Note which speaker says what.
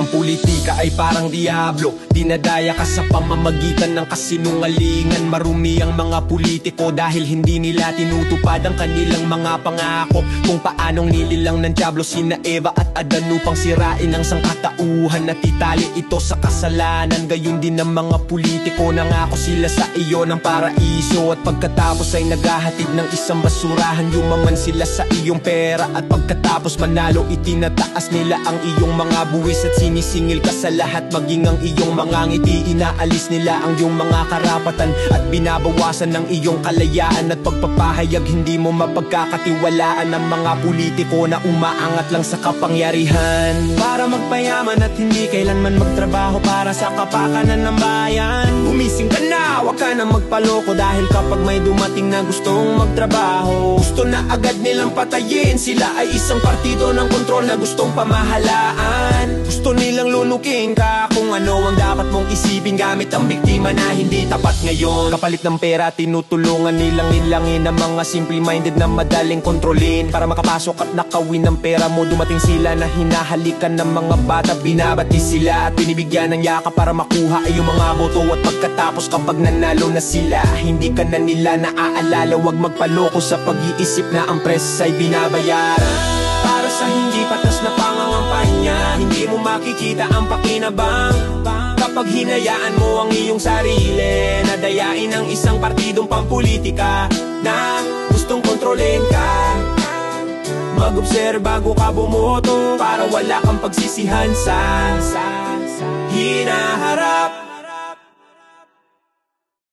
Speaker 1: Ang politika ay parang diablo, dinadaya ka sa pamamagitan ng kasinungalingan. Marumi ang mga politiko dahil hindi nila tinutupad ang kanilang mga pangako. Kung paanong nililang ng diablo sina Eva at Adan upang sirain ang sangkatauhan at itali ito sa kasalanan. Gayun din ang mga politiko, nangako sila sa iyo ng paraiso, at pagkatapos ay naghahatid ng isang basurahan. Yumaman sila sa iyong pera at pagkatapos manalo itinataas nila ang iyong mga buwis at sinisingil ka sa lahat, maging ang iyong mga ngiti. Inaalis nila ang iyong mga karapatan at binabawasan ng iyong kalayaan at pagpapahayag. Hindi mo mapagkakatiwalaan ang mga politiko na umaangat lang sa kapangyarihan para magpayaman at hindi kailanman magtrabaho para sa kapakanan ng bayan. Gumising ka na, wag ka na magpaloko dahil kapag may dumating na gustong magtrabaho, gusto na agad nilang patayin. Sila ay isang partido ng kontrol na gustong pamahalaan. Gusto nilang lunukin ka kung ano ang dapat mong isipin gamit ang biktima na hindi tapat ngayon. Kapalit ng pera, tinutulungan nilang ilangin ang mga simple-minded na madaling kontrolin. Para makapasok at nakawin ng pera mo, dumating sila na hinahalikan ng mga bata. Binabati sila at binibigyan ng yaka para makuha ay yung mga boto. At pagkatapos kapag nanalo na sila, hindi ka na nila naaalala. Huwag magpaloko sa pag-iisip na ang press ay binabayaran para sa hindi patas na pangangampanya. Hindi mo makikita ang pakinabang kapag hinayaan mo ang iyong sarili na dayain ng isang partidong pampolitika na gustong kontrolin ka. Mag-observe bago ka bumoto para wala kang pagsisihan sa hinaharap.